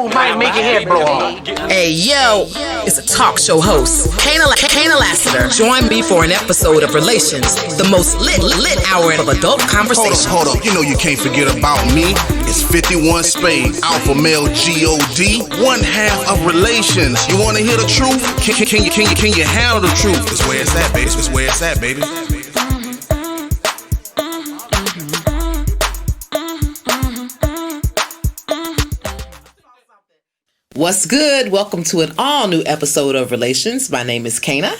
move might make your head blow off. Hey, yo, it's a talk show host, Kaynah Lassiter. Join me for an episode of Relations, the most lit hour of adult conversation. Hold up, you know you can't forget about me. It's 51 Spade, alpha male G-O-D, one half of Relations. You wanna hear the truth? Can you handle the truth? It's where it's at, baby. It's where it's at, baby. What's good? Welcome to an all-new episode of Relations. My name is Kaynah.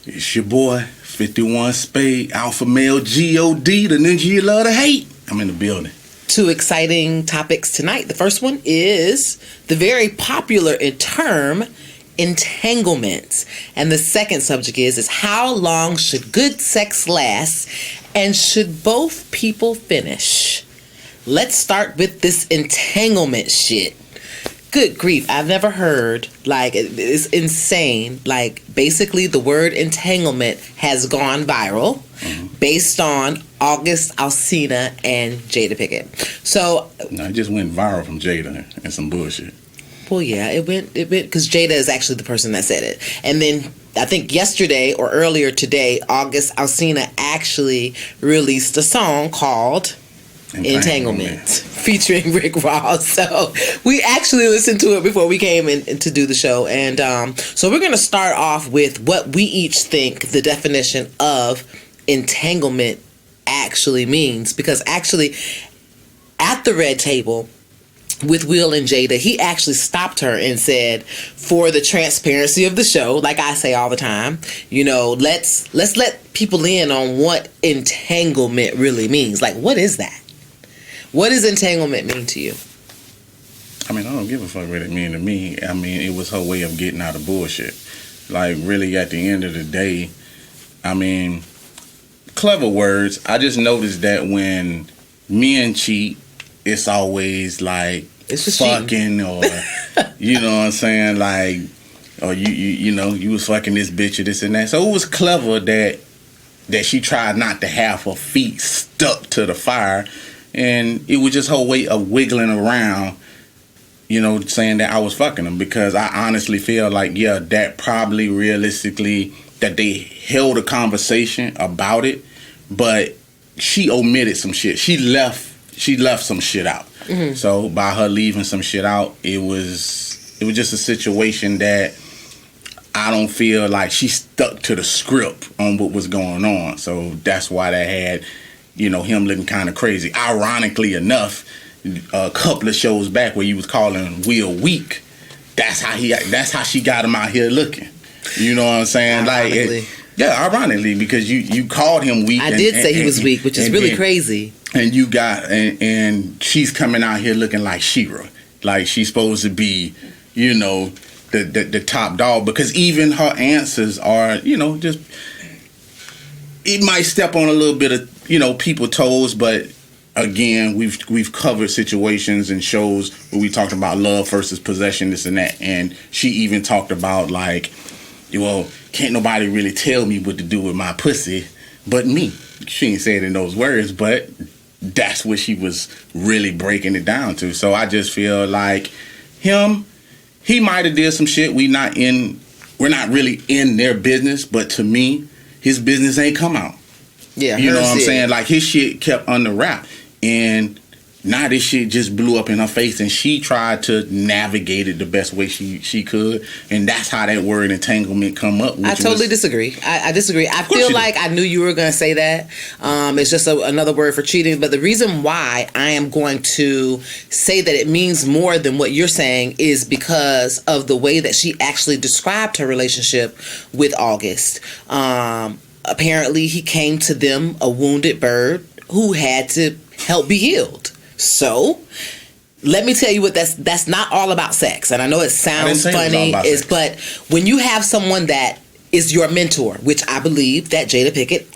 It's your boy, 51 Spade, alpha male G-O-D, the ninja you love to hate. I'm in the building. Two exciting topics tonight. The first one is the very popular term, entanglement. And the second subject is how long should good sex last and should both people finish? Let's start with this entanglement shit. Good grief, I've never heard, it's insane. Basically the word entanglement has gone viral based on August Alsina and Jada Pinkett. So... No, it just went viral from Jada and some bullshit. Well, yeah, it went, because Jada is actually the person that said it. And then, I think yesterday or earlier today, August Alsina actually released a song called... Entanglement, featuring Rick Ross. So we actually listened to it before we came in to do the show. And so we're going to start off with what we each think the definition of entanglement actually means. Because actually, at the red table with Will and Jada, he actually stopped her and said, for the transparency of the show, like I say all the time, let's let people in on what entanglement really means. What is that? What does entanglement mean to you? I mean, I don't give a fuck what it mean to me. I mean, it was her way of getting out of bullshit. Really, at the end of the day, I mean, clever words. I just noticed that when men cheat, it's always it's just fucking cheating. Or, you know what I'm saying? Or you was fucking this bitch or this and that. So it was clever that she tried not to have her feet stuck to the fire. And it was just her way of wiggling around, saying that I was fucking them. Because I honestly feel that probably realistically that they held a conversation about it, but she omitted some shit. She left some shit out. Mm-hmm. So by her leaving some shit out, it was just a situation that I don't feel like she stuck to the script on what was going on. So that's why that had... him looking kind of crazy. Ironically enough, a couple of shows back where you was calling Will weak, that's how she got him out here looking. You know what I'm saying? Ironically. Ironically, because you called him weak. I did say he was weak, which is really crazy. And you got and she's coming out here looking like She-Ra, like she's supposed to be, the top dog. Because even her answers are, just it might step on a little bit of people toes, but again, we've covered situations and shows where we talked about love versus possession, this and that, and she even talked about can't nobody really tell me what to do with my pussy but me. She ain't said it in those words, but that's what she was really breaking it down to. So I just feel like he might have did some shit. We're not really in their business, but to me, his business ain't come out. Yeah, you know what I'm saying? His shit kept under wrap, and now this shit just blew up in her face, and she tried to navigate it the best way she could, and that's how that word entanglement come up. I totally disagree. I disagree. I feel like I knew you were going to say that. It's just another word for cheating, but the reason why I am going to say that it means more than what you're saying is because of the way that she actually described her relationship with August. Apparently, he came to them a wounded bird who had to help be healed. So, let me tell you what that's not all about sex. And I know it sounds funny, but when you have someone that is your mentor, which I believe that Jada Pinkett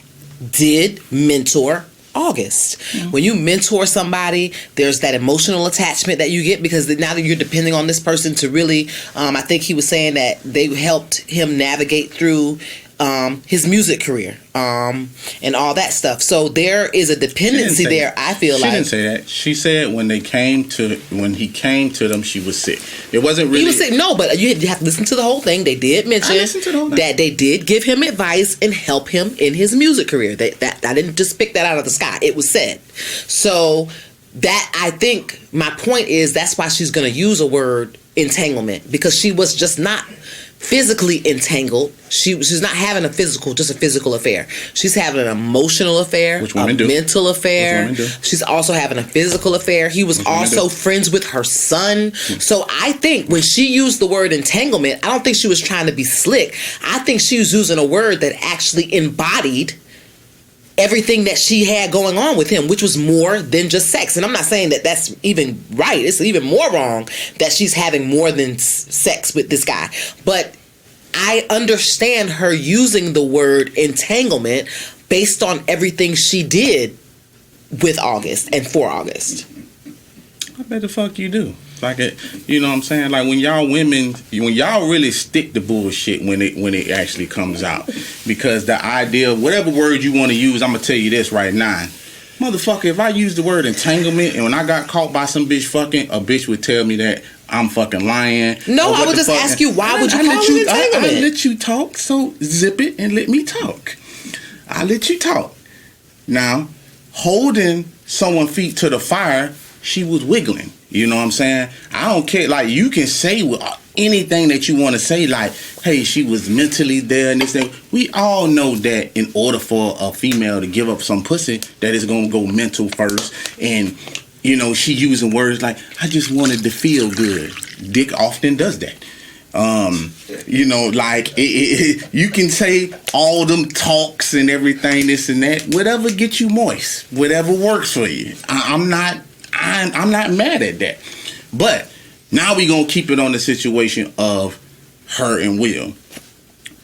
did mentor August. Mm-hmm. When you mentor somebody, there's that emotional attachment that you get because now that you're depending on this person to really, I think he was saying that they helped him navigate through his music career, and all that stuff. So there is a dependency there. I feel like she didn't say that. She said when he came to them, she was sick. It wasn't really. He was sick. No, but you have to listen to the whole thing. They did mention that they did give him advice and help him in his music career. That I didn't just pick that out of the sky. It was said. So that, I think my point is, that's why she's going to use a word entanglement, because she was just not physically entangled. She's not having just a physical affair. She's having an emotional affair, mental affair. She's also having a physical affair. He was also friends with her son. So I think when she used the word entanglement, I don't think she was trying to be slick. I think she was using a word that actually embodied everything that she had going on with him, which was more than just sex. And I'm not saying that that's even right. It's even more wrong that she's having more than sex with this guy. But I understand her using the word entanglement based on everything she did with August and for August. I bet the fuck you do. Like you know what I'm saying? Like when y'all really stick to bullshit when it actually comes out. Because the idea, whatever word you want to use, I'm gonna tell you this right now. Motherfucker, if I use the word entanglement and when I got caught by some bitch fucking, a bitch would tell me that I'm fucking lying. No, I would just ask you, why would you call it entanglement? I let you talk, so zip it and let me talk. I let you talk. Now, holding someone's feet to the fire, she was wiggling. You know what I'm saying? I don't care. Like, you can say anything that you want to say, like, hey, she was mentally there and this thing. We all know that in order for a female to give up some pussy, that is going to go mental first. And, you know, she using words like, I just wanted to feel good. Dick often does that. You know, like, you can say all them talks and everything, this and that. Whatever gets you moist. Whatever works for you. I'm not mad at that. But now we gonna keep it on the situation of her and Will.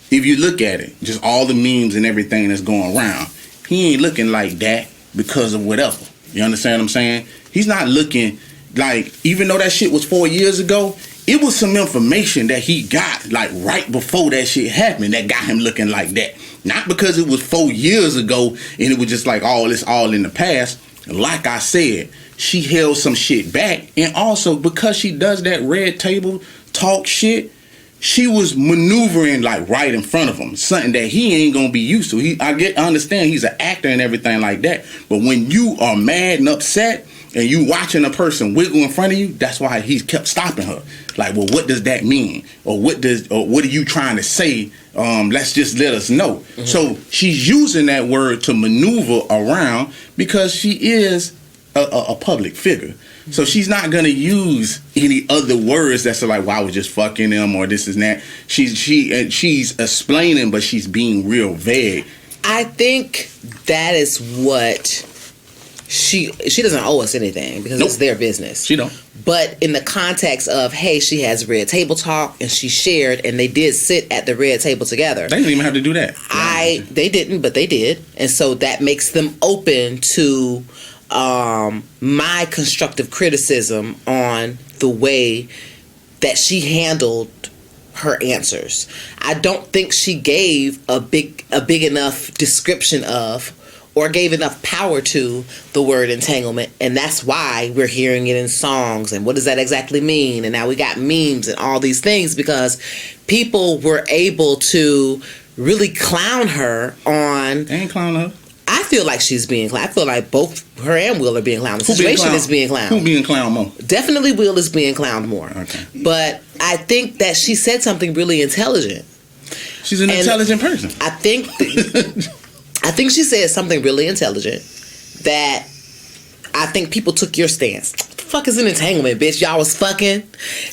If you look at it, just all the memes and everything that's going around, he ain't looking like that because of whatever. You understand what I'm saying? He's not looking like, even though that shit was 4 years ago, it was some information that he got like right before that shit happened that got him looking like that. Not because it was 4 years ago and it was just like, oh, it's all in the past. Like I said, she held some shit back, and also because she does that red table talk shit, she was maneuvering like right in front of him, something that he ain't gonna be used to. I understand he's an actor and everything like that, but when you are mad and upset and you watching a person wiggle in front of you, that's why he kept stopping her. Like, well, what does that mean, or what are you trying to say? Let's just let us know. Mm-hmm. So she's using that word to maneuver around because she is a public figure. So she's not gonna use any other words that's like, well, I was just fucking them or this and that. She's explaining, but she's being real vague. I think that is what she doesn't owe us anything because it's their business. She don't. But in the context of, hey, she has red table talk and she shared and they did sit at the red table together. They didn't even have to do that. They didn't, but they did. And so that makes them open to my constructive criticism on the way that she handled her answers. I don't think she gave a big enough description of or gave enough power to the word entanglement, and that's why we're hearing it in songs. And what does that exactly mean? And now we got memes and all these things because people were able to really clown her on. They ain't clown her. I feel like she's being clowned. I feel like both her and Will are being clowned. The situation is being clowned. Who being clowned more? Definitely Will is being clowned more. Okay. But I think that she said something really intelligent. She's an intelligent person. I think she said something really intelligent that I think people took your stance. What the fuck is an entanglement, bitch? Y'all was fucking.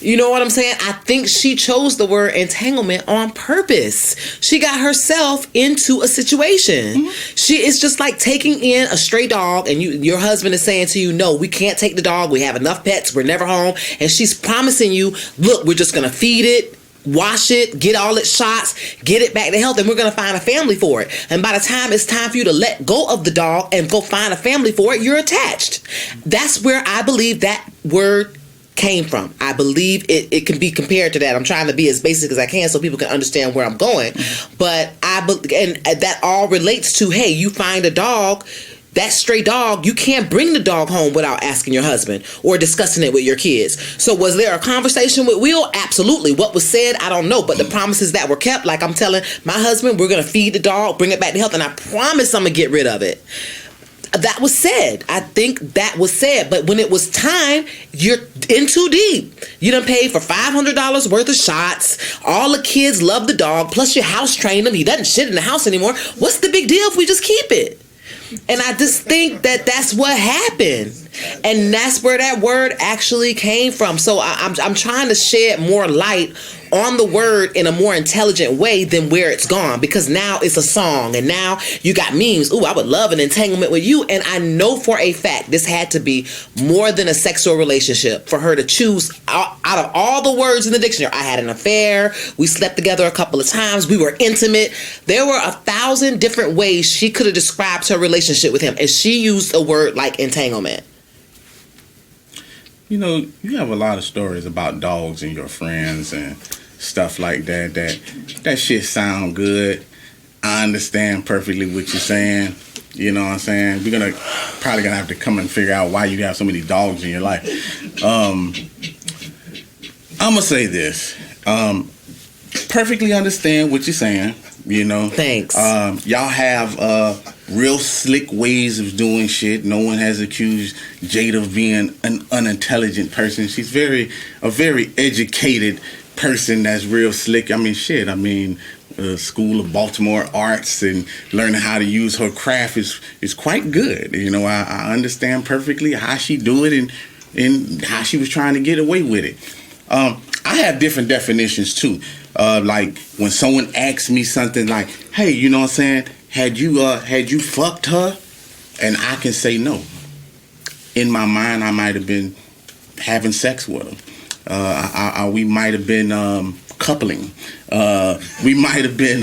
You know what I'm saying? I think she chose the word entanglement on purpose. She got herself into a situation. Mm-hmm. It's just like taking in a stray dog and your husband is saying to you, no, we can't take the dog. We have enough pets. We're never home. And she's promising you, look, we're just going to feed it, wash it, get all its shots, get it back to health, and we're going to find a family for it. And by the time it's time for you to let go of the dog and go find a family for it, you're attached. That's where I believe that word came from. I believe it can be compared to that. I'm trying to be as basic as I can so people can understand where I'm going. But and that all relates to, hey, you find a dog, that stray dog, you can't bring the dog home without asking your husband or discussing it with your kids. So was there a conversation with Will? Absolutely. What was said, I don't know. But the promises that were kept, like I'm telling my husband, we're going to feed the dog, bring it back to health, and I promise I'm going to get rid of it. That was said. I think that was said. But when it was time, you're in too deep. You done paid for $500 worth of shots. All the kids love the dog. Plus your house trained him. He doesn't shit in the house anymore. What's the big deal if we just keep it? And I just think that that's what happened. And that's where that word actually came from. So I'm trying to shed more light on the word in a more intelligent way than where it's gone, because now it's a song and now you got memes. Ooh, I would love an entanglement with you. And I know for a fact this had to be more than a sexual relationship for her to choose out of all the words in the dictionary. I had an affair. We slept together a couple of times. We were intimate. There were 1,000 different ways she could have described her relationship with him, and she used a word like entanglement. You know, you have a lot of stories about dogs and your friends and stuff like that. That shit sound good. I understand perfectly what you're saying. You know what I'm saying? We're probably gonna have to come and figure out why you have so many dogs in your life. I'm gonna say this. Perfectly understand what you're saying. You know, thanks. Y'all have real slick ways of doing shit. No one has accused Jade of being an unintelligent person. She's a very educated person that's real slick. I mean, shit. I mean, School of Baltimore Arts and learning how to use her craft is quite good. You know, I understand perfectly how she do it and how she was trying to get away with it. I have different definitions too. Like when someone asks me something like, hey, you know what I'm saying? Had you fucked her? And I can say no. In my mind, I might have been having sex with her. We might have been coupling. We might have been,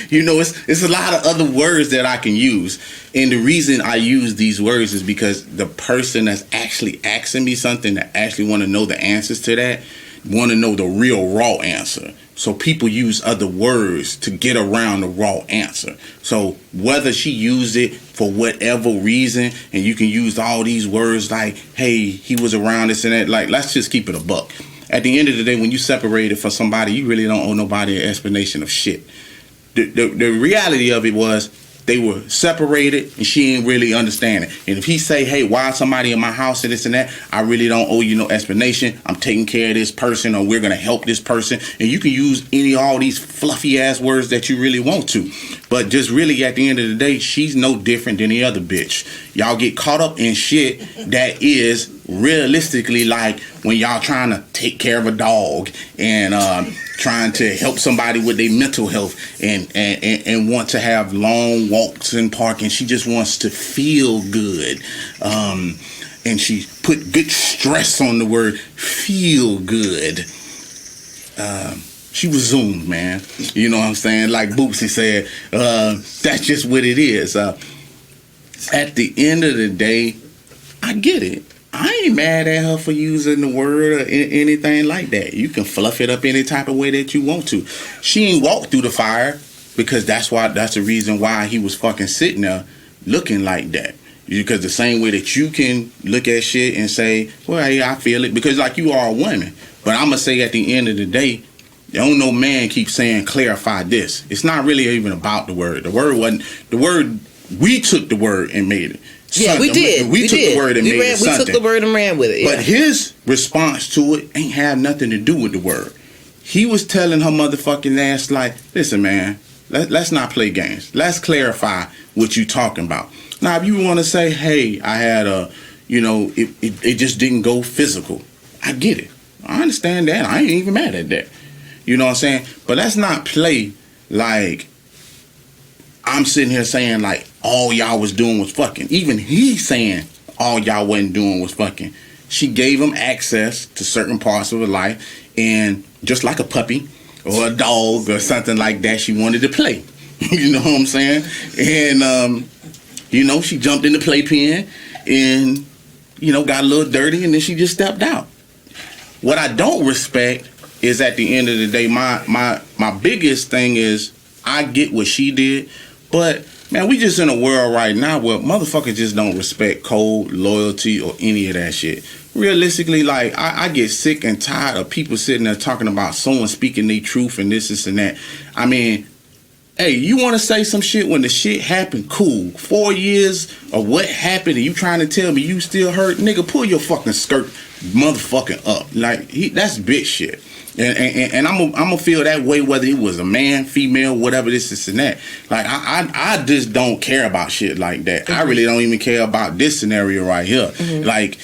you know, it's a lot of other words that I can use. And the reason I use these words is because the person that's actually asking me something, that actually want to know the answers to that, want to know the real raw answer. So people use other words to get around the raw answer. So whether she used it for whatever reason, and you can use all these words like, hey, he was around this and that, like, let's just keep it a buck. At the end of the day, when you separated from somebody, you really don't owe nobody an explanation of shit. The reality of it was they were separated and she ain't really understanding. And if he say, hey, why is somebody in my house and this and that, I really don't owe you no explanation. I'm taking care of this person, or we're going to help this person. And you can use all these fluffy ass words that you really want to. But just really at the end of the day, she's no different than any other bitch. Y'all get caught up in shit that is realistically like when y'all trying to take care of a dog and trying to help somebody with their mental health and want to have long walks in park, and she just wants to feel good. And she put good stress on the word feel good. She was zoomed, man. You know what I'm saying? Like Boopsy said, that's just what it is. At the end of the day, I get it. I ain't mad at her for using the word or anything like that. You can fluff it up any type of way that you want to. She ain't walked through the fire, because that's the reason why he was fucking sitting there looking like that. Because the same way that you can look at shit and say, well, yeah, I feel it, because like you are a woman. But I'm going to say at the end of the day, don't no man keep saying clarify this. It's not really even about the word. The word wasn't the word. We took the word and made it. Yeah, something. we did. We took the word and made it something. We took the word and ran with it. Yeah. But his response to it ain't have nothing to do with the word. He was telling her motherfucking ass like, listen, man, let's not play games. Let's clarify what you talking about. Now, if you want to say, hey, I had it just didn't go physical. I get it. I understand that. I ain't even mad at that. You know what I'm saying? But let's not play like I'm sitting here saying like all y'all was doing was fucking. Even he's saying all y'all wasn't doing was fucking. She gave him access to certain parts of her life, and just like a puppy or a dog or something like that, she wanted to play. You know what I'm saying? And she jumped in the playpen and got a little dirty, and then she just stepped out. what I don't respect is at the end of the day, my biggest thing is I get what she did, but man, we just in a world right now where motherfuckers just don't respect code, loyalty, or any of that shit. Realistically, like, I get sick and tired of people sitting there talking about someone speaking their truth and this and that. I mean, hey, you want to say some shit when the shit happened? Cool. 4 years of what happened and you trying to tell me you still hurt? Nigga, pull your fucking skirt motherfucking up. Like, that's bitch shit. And I'm gonna feel that way whether it was a man, female, whatever this and that. Like, I just don't care about shit like that. Mm-hmm. I really don't even care about this scenario right here. Mm-hmm. Like,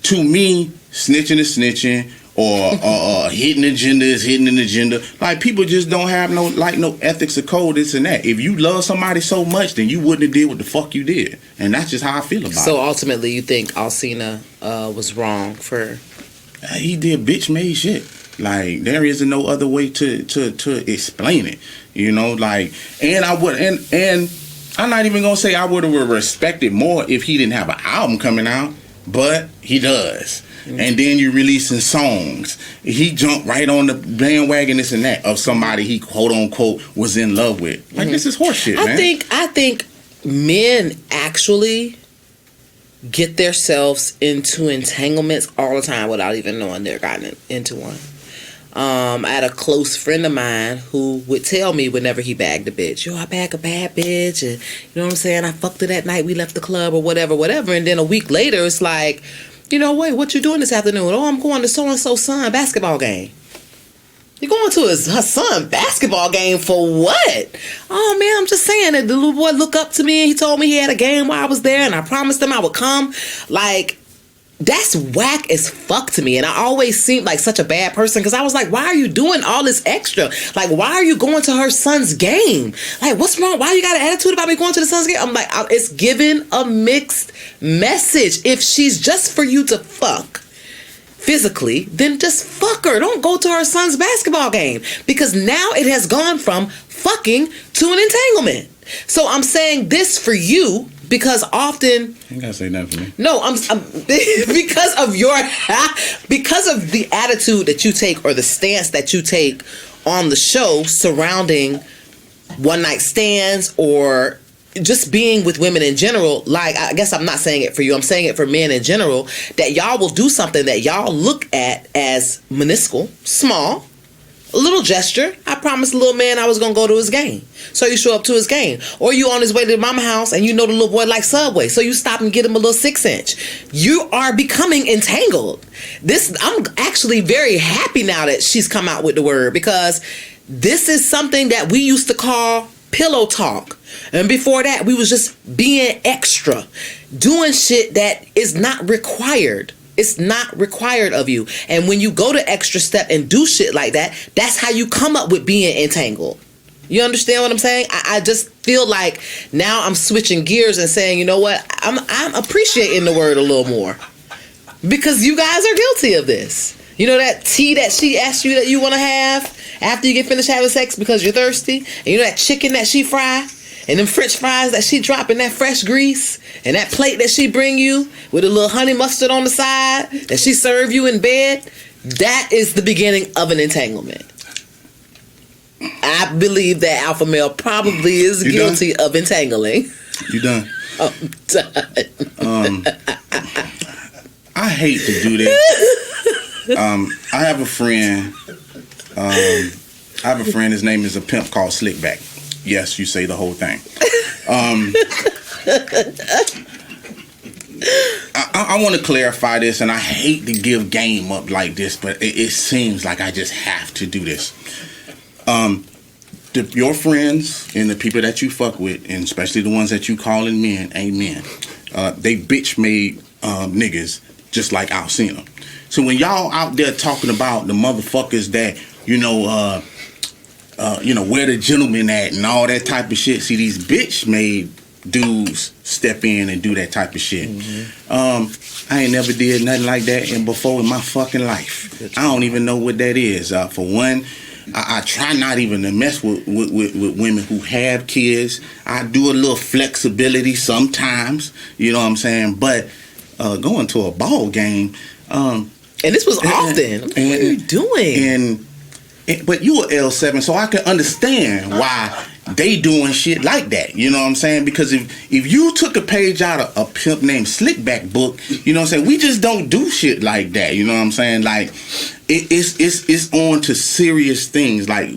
to me, snitching is snitching, or hitting agenda is hitting an agenda. Like, people just don't have no ethics or code, this and that. If you love somebody so much, then you wouldn't have did what the fuck you did. And that's just how I feel about it. So ultimately, you think Alsina was wrong for... He did bitch made shit. Like, there isn't no other way to explain it, you know. Like, and I would, and I'm not even gonna say I would have respected more if he didn't have an album coming out, but he does. Mm-hmm. And then you releasing songs. He jumped right on the bandwagon, this and that, of somebody he quote unquote was in love with. Like, this is horseshit, man. I think men actually get themselves into entanglements all the time without even knowing they're gotten into one. I had a close friend of mine who would tell me whenever he bagged a bitch, yo, I bag a bad bitch, and you know what I'm saying, I fucked her that night, we left the club, or whatever, and then a week later, it's like, you know, wait, what you doing this afternoon? Oh, I'm going to so-and-so son basketball game. You going to her son basketball game for what? Oh, man, I'm just saying that the little boy looked up to me, and he told me he had a game while I was there, and I promised him I would come. Like, that's whack as fuck to me. And I always seemed like such a bad person because I was like, why are you doing all this extra? Like, why are you going to her son's game? Like, what's wrong? Why you got an attitude about me going to the son's game? I'm like, it's giving a mixed message. If she's just for you to fuck physically, then just fuck her. Don't go to her son's basketball game, because now it has gone from fucking to an entanglement. So I'm saying this for you because often you gotta say that for me. No, I'm because of the attitude that you take or the stance that you take on the show surrounding one night stands or just being with women in general. Like, I guess I'm not saying it for you, I'm saying it for men in general, that y'all will do something that y'all look at as minuscule, small, a little gesture. I promised the little man I was gonna go to his game, so you show up to his game. Or you on his way to the mama house and you know the little boy likes Subway, so you stop and get him a little 6-inch. You are becoming entangled. I'm actually very happy now that she's come out with the word, because this is something that we used to call pillow talk. And before that, we was just being extra, doing shit that is not required. It's not required of you. And when you go to extra step and do shit like that, that's how you come up with being entangled. You understand what I'm saying? I just feel like now I'm switching gears and saying, you know what? I'm appreciating the word a little more, because you guys are guilty of this. You know that tea that she asked you that you want to have after you get finished having sex because you're thirsty? And you know that chicken that she fry? And them French fries that she drop in that fresh grease, and that plate that she bring you with a little honey mustard on the side that she serve you in bed, that is the beginning of an entanglement. I believe that alpha male probably is guilty of entangling. You done? I'm done. I hate to do this. I have a friend. His name is a pimp called Slickback. Yes, you say the whole thing. I want to clarify this, and I hate to give game up like this, but it seems like I just have to do this. Your friends and the people that you fuck with, and especially the ones that you calling men, ain't men. They bitch made niggas just like Alsina. So when y'all out there talking about the motherfuckers that, where the gentleman at and all that type of shit. See, these bitch made dudes step in and do that type of shit. Mm-hmm. I ain't never did nothing like that before in my fucking life. I don't even know what that is. For one, I try not even to mess with women who have kids. I do a little flexibility sometimes, you know what I'm saying? But going to a ball game, And this was often. What are you doing? But you were L7, so I can understand why they doing shit like that. You know what I'm saying? Because if you took a page out of a pimp named Slickback book, you know what I'm saying? We just don't do shit like that. You know what I'm saying? Like it's on to serious things. Like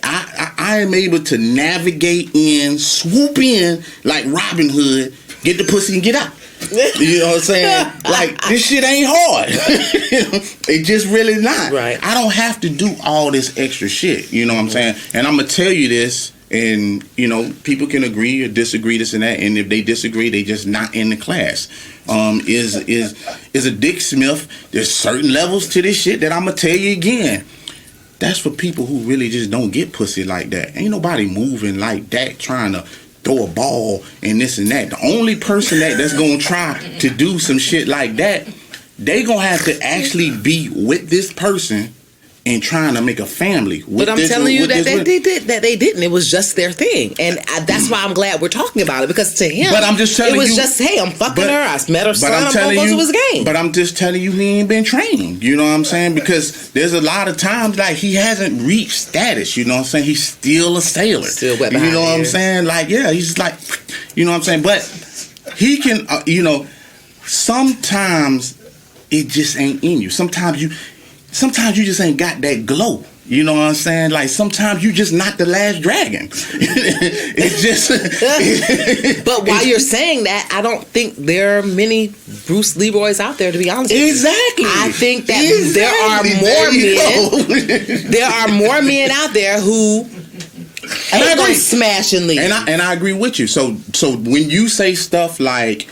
I am able to navigate in, swoop in like Robin Hood, get the pussy and get out. You know what I'm saying? Like, this shit ain't hard. It just really not. Right. I don't have to do all this extra shit. You know what I'm saying? And I'm gonna tell you this, and you know, people can agree or disagree, this and that. And if they disagree, they just not in the class. Is a Dick Smith? There's certain levels to this shit that I'm gonna tell you again. That's for people who really just don't get pussy like that. Ain't nobody moving like that, trying to throw a ball and this and that. The only person that's gonna try to do some shit like that, they gonna have to actually be with this person and trying to make a family. But I'm telling you that they didn't. It was just their thing, and that's why I'm glad we're talking about it, because to him, but I'm just telling it was you, just, hey, I'm fucking her. I met her son. I'm gonna go to his game. But I'm just telling you, he ain't been trained. You know what I'm saying? Because there's a lot of times like he hasn't reached status. You know what I'm saying? He's still a sailor. Still wet behind you know what the I'm ears. saying? Like, yeah, he's just like, you know what I'm saying? But he can, you know, sometimes it just ain't in you. Sometimes you just ain't got that glow. You know what I'm saying? Like, sometimes you just not the last dragon. It's just. But while you're saying that, I don't think there are many Bruce Leroys out there, to be honest with you. Exactly. I think that there are more men out there who ain't gonna smash and leave. And I agree with you. So when you say stuff like,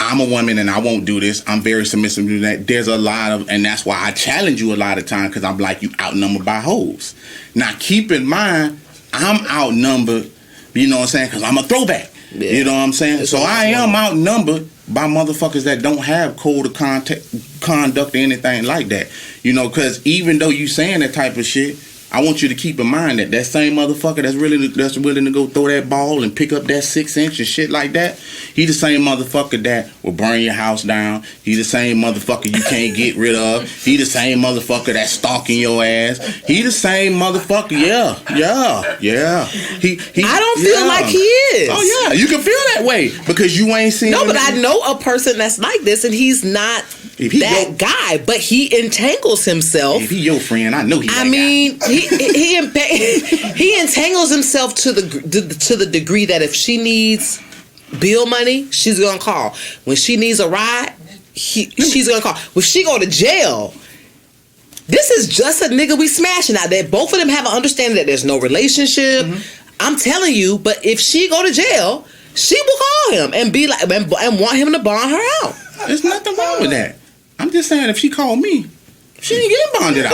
I'm a woman and I won't do this, I'm very submissive to that, there's a lot of, and that's why I challenge you a lot of times, because I'm like, you outnumbered by hoes. Now keep in mind, I'm outnumbered, you know what I'm saying, because I'm a throwback. Yeah. You know what I'm saying? So I am outnumbered by motherfuckers that don't have code of conduct or anything like that. You know, because even though you saying that type of shit, I want you to keep in mind that same motherfucker that's willing to go throw that ball and pick up that 6-inch and shit like that, he the same motherfucker that will burn your house down. He the same motherfucker you can't get rid of. He the same motherfucker that's stalking your ass. He the same motherfucker. Yeah. I don't feel like he is. Oh yeah, you can feel that way because you ain't seen. No, but I know a person that's like this, and he's not that guy. But he entangles himself. If he your friend, I know he. I mean, he entangles himself to the degree that if she needs bill money, she's gonna call. When she needs a ride, she's gonna call. When she go to jail, this is just a nigga we smashing out there. Both of them have an understanding that there's no relationship. Mm-hmm. I'm telling you, but if she go to jail, she will call him and be like, and want him to bond her out. There's nothing wrong with that. I'm just saying, if she called me, she ain't getting bonded out.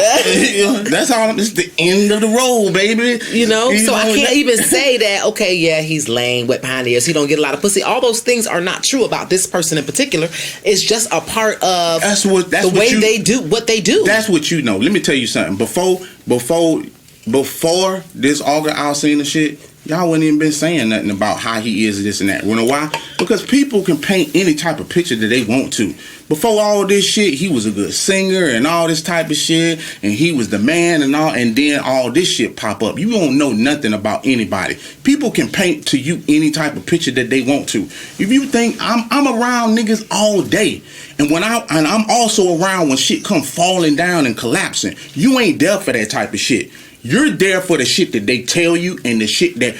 That's all. It's the end of the road, baby. You know, so I can't even say that, okay, yeah, he's lame, wet behind the ears, he don't get a lot of pussy. All those things are not true about this person in particular. It's just a part of the way they do what they do. That's what you know. Let me tell you something. Before this August Alsina shit, y'all wouldn't even been saying nothing about how he is, this and that. You know why? Because people can paint any type of picture that they want to. Before all this shit, he was a good singer and all this type of shit, and he was the man and all, and then all this shit pop up. You don't know nothing about anybody. People can paint to you any type of picture that they want to. If you think I'm around niggas all day, and I'm also around when shit come falling down and collapsing, you ain't there for that type of shit. You're there for the shit that they tell you and the shit that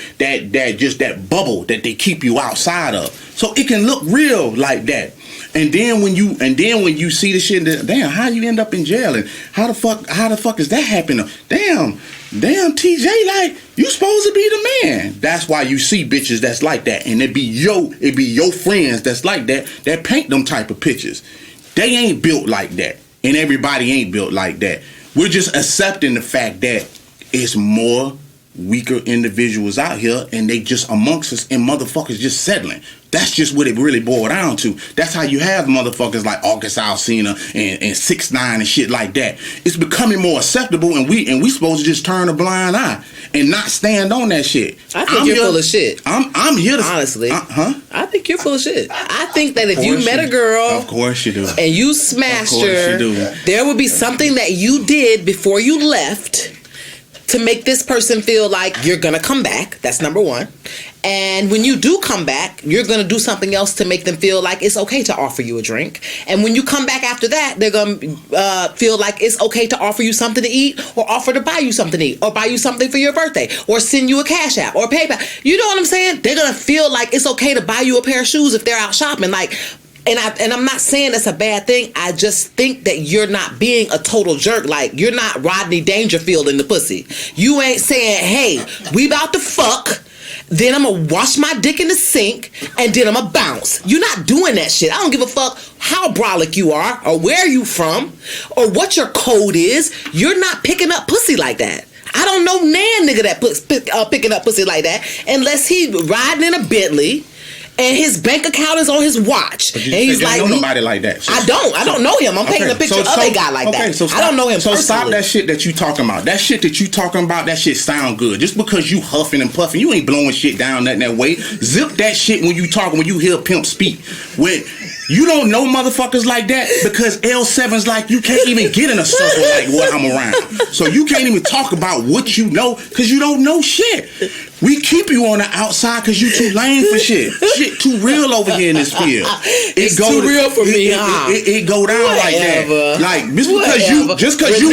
just that bubble that they keep you outside of. So it can look real like that. And then when you see the shit, damn, how you end up in jail and how the fuck is that happening? Damn, TJ, like, you supposed to be the man. That's why you see bitches that's like that, and it be your friends that's like that paint them type of pictures. They ain't built like that, and everybody ain't built like that. We're just accepting the fact that it's more weaker individuals out here, and they just amongst us, and motherfuckers just settling. That's just what it really boiled down to. That's how you have motherfuckers like August Alsina and 6ix9ine and shit like that. It's becoming more acceptable, and we supposed to just turn a blind eye and not stand on that shit. I think you're full of shit. I'm here to honestly. I think you're full of shit. I think that if you met a girl, of course you do, and you smashed her, there would be something that you did before you left to make this person feel like you're gonna come back. That's number one. And when you do come back, you're gonna do something else to make them feel like it's okay to offer you a drink. And when you come back after that, they're gonna feel like it's okay to offer you something to eat, or offer to buy you something to eat, or buy you something for your birthday, or send you a Cash App or PayPal. You know what I'm saying? They're gonna feel like it's okay to buy you a pair of shoes if they're out shopping. Like, and I'm not saying that's a bad thing. I just think that you're not being a total jerk. Like, you're not Rodney Dangerfield in the pussy. You ain't saying, hey, we about to fuck, then I'm gonna wash my dick in the sink, and then I'm gonna bounce. You're not doing that shit. I don't give a fuck how brolic you are, or where you from, or what your code is. You're not picking up pussy like that. I don't know nan nigga that picking up pussy like that unless he riding in a Bentley and his bank account is on his watch. And he's like, don't know nobody like that. So, I don't know him. I'm painting a picture of a guy like that. So stop, I don't know him So personally. stop that shit that you talking about. That shit that you talking about, that shit sound good. Just because you huffing and puffing, you ain't blowing shit down that way. Zip that shit when you talking, when you hear pimp speak. When you don't know motherfuckers like that, because L7's like, you can't even get in a circle like what I'm around. So you can't even talk about what you know, because you don't know shit. We keep you on the outside because you too lame for shit. Shit too real over here in this field. It's too real for me, huh? It go down like that. Like, just because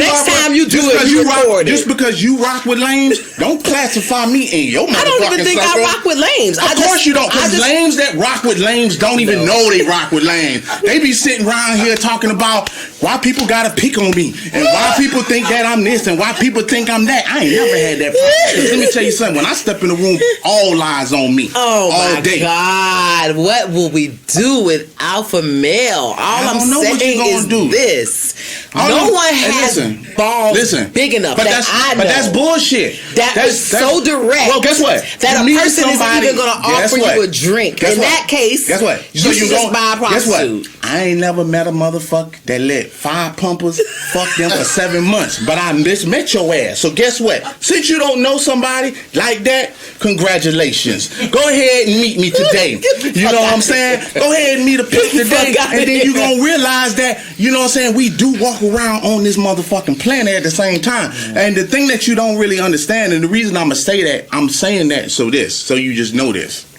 you rock with lames, don't classify me in your motherfucking circle. I don't even think I rock with lames. Of course you don't, because lames that rock with lames don't even know they rock with lames. They be sitting around here talking about why people gotta pick on me, and why people think that I'm this, and why people think I'm that. I ain't never had that problem. Let me tell you something. When I step in the room, all lies on me. Oh all my day. God. What will we do with alpha male? All I'm saying is this. No one has balls big enough but I know. But that's bullshit. That's so direct. Well, guess what? That a person is even going to offer you a drink. In that case, guess what? You should just buy a prostitute. Guess what? I ain't never met a motherfucker that let 5 pumpers fuck them for 7 months. But I just met your ass. So guess what? Since you don't know somebody like that, congratulations. Go ahead and meet me today. You know what I'm saying? Go ahead and meet a pimp today, and then you're going to realize that, you know what I'm saying, we do walk around on this motherfucking planet at the same time. And the thing that you don't really understand, and the reason I'm going to say that, I'm saying that so you just know this.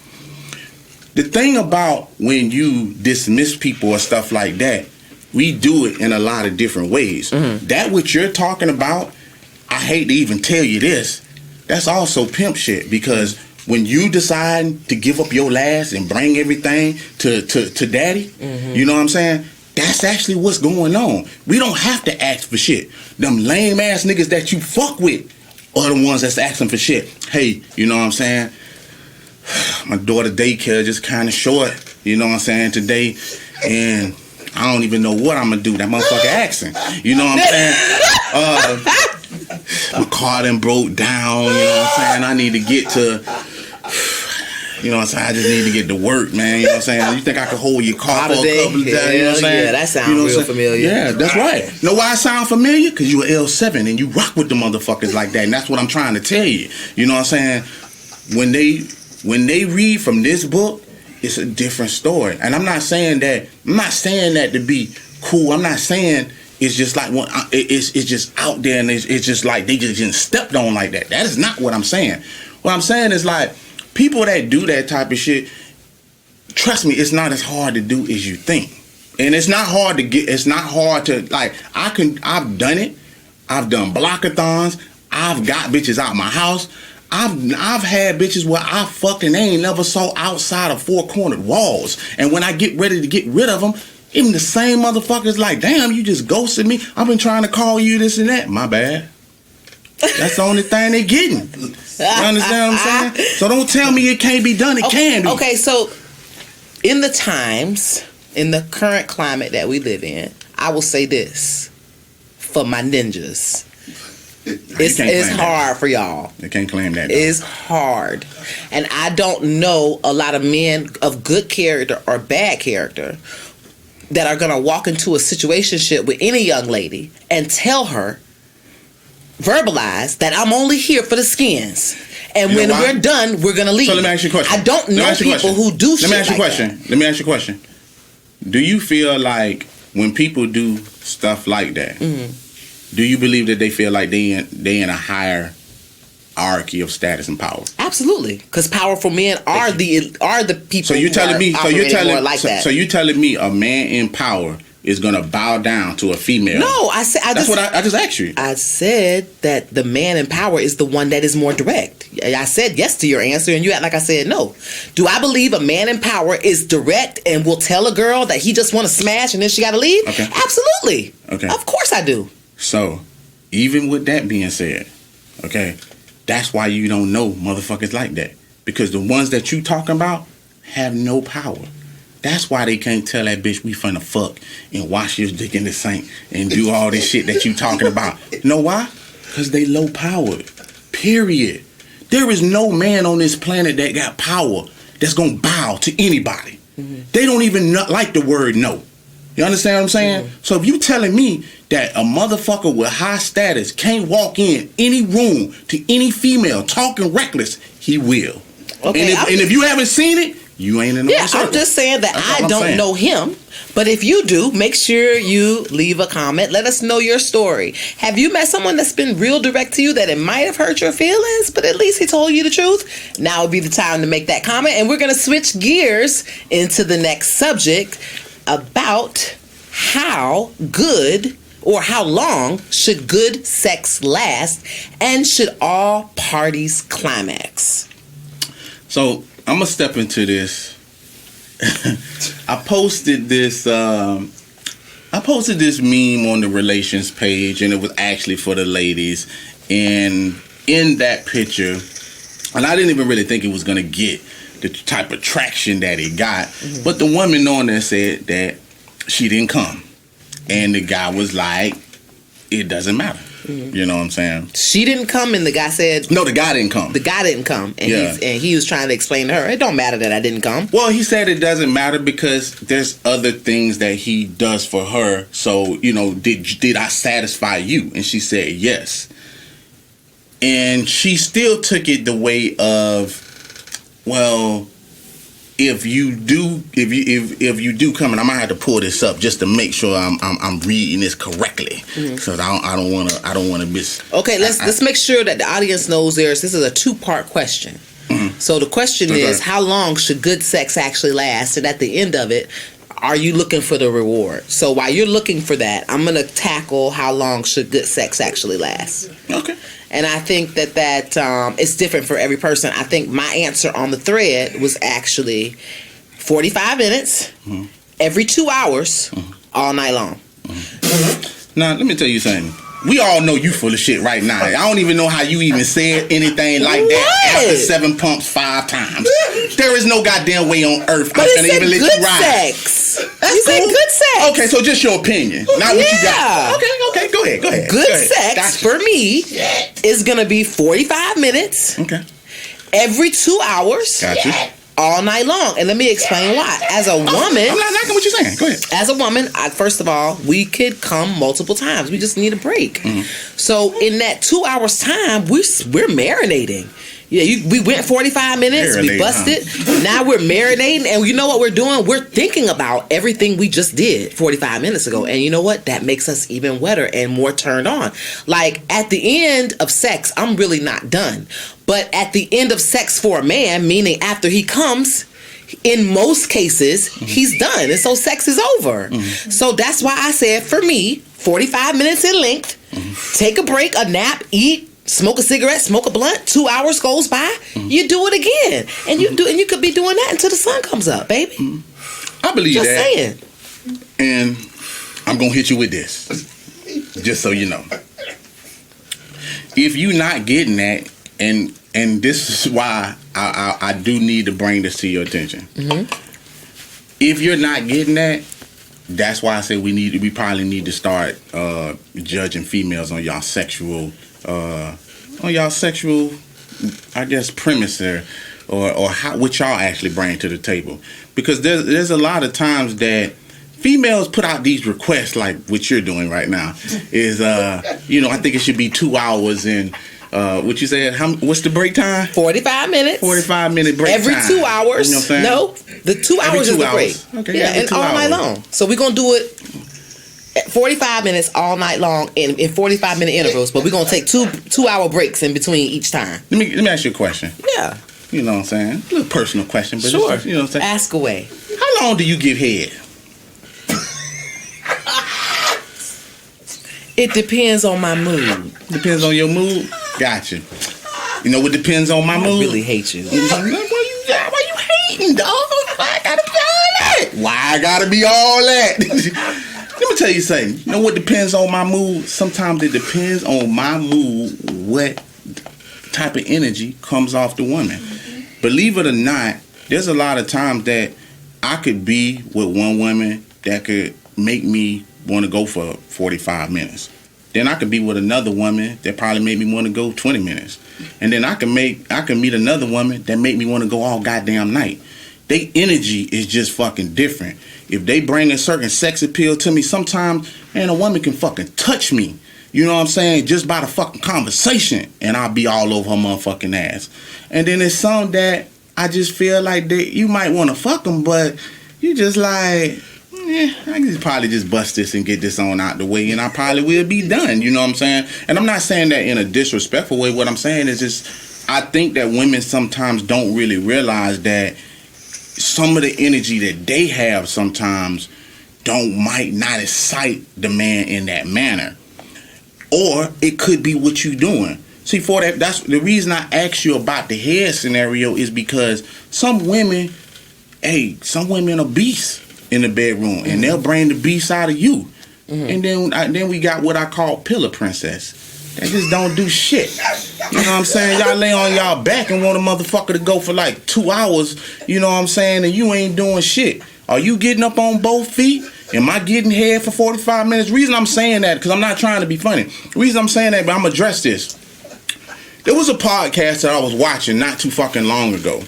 The thing about when you dismiss people or stuff like that, we do it in a lot of different ways. That what you're talking about, I hate to even tell you this, that's also pimp shit, because when you decide to give up your last and bring everything to daddy, you know what I'm saying? That's actually what's going on. We don't have to ask for shit. Them lame ass niggas that you fuck with are the ones that's asking for shit. Hey, you know what I'm saying? My daughter daycare just kind of short, you know what I'm saying, today, and I don't even know what I'm gonna do. That motherfucker asking, you know what I'm saying? My car done broke down, you know what I'm saying? I need to get to, you know what I'm saying? I just need to get to work, man. You know what I'm saying? You think I could hold your car for a couple of times? You know what I'm saying? Yeah, that sounds real familiar. Yeah, that's right. Know why I sound familiar? Because you an L7 and you rock with the motherfuckers like that. And that's what I'm trying to tell you. You know what I'm saying? When they read from this book, it's a different story. And I'm not saying that to be cool. I'm not saying it's just like it's just out there and it's just like they just stepped on like that. That is not what I'm saying. What I'm saying is, like, people that do that type of shit, trust me, it's not as hard to do as you think. And it's not hard to get, it's not hard to, like, I've done it. I've done blockathons. I've got bitches out my house. I've had bitches where I fucked and they ain't never saw outside of 4-cornered walls. And when I get ready to get rid of them, even the same motherfuckers like, damn, you just ghosted me. I've been trying to call you this and that. My bad. That's the only thing they getting. You understand what I'm saying? So don't tell me it can't be done. It can be. Okay, so in the times, in the current climate that we live in, I will say this for my ninjas. It's hard for y'all. They can't claim that. Though. It's hard. And I don't know a lot of men of good character or bad character that are going to walk into a situationship with any young lady and tell her, verbalize that I'm only here for the skins. And when we're done, we're going to leave. So let me ask you a question. I don't know people who do shit like that. Let me ask you a question. Do you feel like when people do stuff like that, do you believe that they feel like they in a higher hierarchy of status and power? Absolutely, because powerful men are the people. So you're telling me, so you're telling me a man in power is gonna bow down to a female? No, I just asked you. I said that the man in power is the one that is more direct. I said yes to your answer, and you act like I said no. Do I believe a man in power is direct and will tell a girl that he just want to smash and then she got to leave? Okay. Absolutely. Okay. Of course I do. So, even with that being said, okay, that's why you don't know motherfuckers like that, because the ones that you talking about have no power. That's why they can't tell that bitch we finna fuck and wash your dick in the sink and do all this shit that you talking about. You know why? Because they low powered. Period. There is no man on this planet that got power that's gonna bow to anybody. Mm-hmm. They don't even like the word no. You understand what I'm saying? Mm-hmm. So if you telling me that a motherfucker with high status can't walk in any room to any female talking reckless, he will. Okay, and if you haven't seen it, you ain't in the right circle. I'm just saying that I don't know him. But if you do, make sure you leave a comment. Let us know your story. Have you met someone that's been real direct to you that it might have hurt your feelings, but at least he told you the truth? Now would be the time to make that comment. And we're going to switch gears into the next subject about how good or how long should good sex last, and should all parties climax? So I'm gonna step into this. I posted this meme on the relations page, and it was actually for the ladies. And in that picture, and I didn't even really think it was gonna get the type of traction that it got, but the woman on there said that she didn't come, and the guy was like, "It doesn't matter." You know what I'm saying? She didn't come, and the guy said... No, the guy didn't come. The guy didn't come. And, and he was trying to explain to her, it don't matter that I didn't come. Well, he said it doesn't matter because there's other things that he does for her. So, you know, did I satisfy you? And she said yes. And she still took it the way of, well... If you do come, and I might have to pull this up just to make sure I'm reading this correctly, because I don't want to miss. Okay, let's make sure that the audience knows this is a 2-part question. So the question is, how long should good sex actually last? And at the end of it, are you looking for the reward? So while you're looking for that, I'm gonna tackle how long should good sex actually last. Okay. And I think that it's different for every person. I think my answer on the thread was actually 45 minutes, every 2 hours, all night long. Now, let me tell you something. We all know you full of shit right now. I don't even know how you even said anything like that after 7 pumps 5 times. There is no goddamn way on earth I'm gonna even let you ride. Sex. You said good sex. Okay, so just your opinion, not what you got. Okay, go ahead. Good sex for me is gonna be 45 minutes. Okay. Every 2 hours. Gotcha. All night long. And let me explain why. As a woman... I'm not knocking what you're saying. Go ahead. As a woman, first of all, we could come multiple times. We just need a break. So in that 2 hours time, we're marinating. Yeah, we went 45 minutes, we busted. Now we're marinating, and you know what we're doing? We're thinking about everything we just did 45 minutes ago. And you know what? That makes us even wetter and more turned on. Like, at the end of sex, I'm really not done. But at the end of sex for a man, meaning after he comes, in most cases, he's done. And so sex is over. So that's why I said, for me, 45 minutes in length, take a break, a nap, eat, smoke a cigarette, smoke a blunt, 2 hours goes by, you do it again. And you could be doing that until the sun comes up, baby. I believe just that. Just saying. And I'm going to hit you with this, just so you know. If you're not getting that, and this is why I do need to bring this to your attention. If you're not getting that, that's why I say we probably need to start judging females on y'all sexual, I guess, premise there, or what y'all actually bring to the table. Because there's a lot of times that females put out these requests like what you're doing right now is, I think it should be 2 hours and. What you said? What's the break time? 45 minutes. 45-minute break every time. Every 2 hours. You know what I'm saying? No, the 2 hours is the break. Okay, yeah, and all night long. So we're gonna do it at 45 minutes all night long in 45-minute intervals. But we're gonna take 2 hour breaks in between each time. Let me ask you a question. Yeah. You know what I'm saying? A little personal question, but sure. You know what I'm saying? Ask away. How long do you give head? It depends on my mood. Depends on your mood. Gotcha. You know what depends on my mood? I really hate you. Why you hating, dog? Why I gotta be all that? Why I gotta be all that? Let me tell you something. You know what depends on my mood? Sometimes it depends on my mood what type of energy comes off the woman. Believe it or not, there's a lot of times that I could be with one woman that could make me want to go for 45 minutes. Then I could be with another woman that probably made me want to go 20 minutes. And then I can meet another woman that make me want to go all goddamn night. Their energy is just fucking different. If they bring a certain sex appeal to me, sometimes, man, a woman can fucking touch me. You know what I'm saying? Just by the fucking conversation. And I'll be all over her motherfucking ass. And then there's some that I just feel like that you might want to fuck them, but you just like... I can probably just bust this and get this on out the way, and I probably will be done. You know what I'm saying? And I'm not saying that in a disrespectful way. What I'm saying is just, I think that women sometimes don't really realize that some of the energy that they have sometimes might not excite the man in that manner. Or it could be what you're doing. See, for that's the reason I asked you about the head scenario is because some women are beasts in the bedroom, and they'll bring the beast out of you. And then we got what I call pillar princess. They just don't do shit. You know what I'm saying? Y'all lay on y'all back and want a motherfucker to go for like 2 hours, you know what I'm saying, and you ain't doing shit. Are you getting up on both feet? Am I getting head for 45 minutes? Reason I'm saying that, because I'm not trying to be funny. Reason I'm saying that, but I'm gonna address this. There was a podcast that I was watching not too fucking long ago.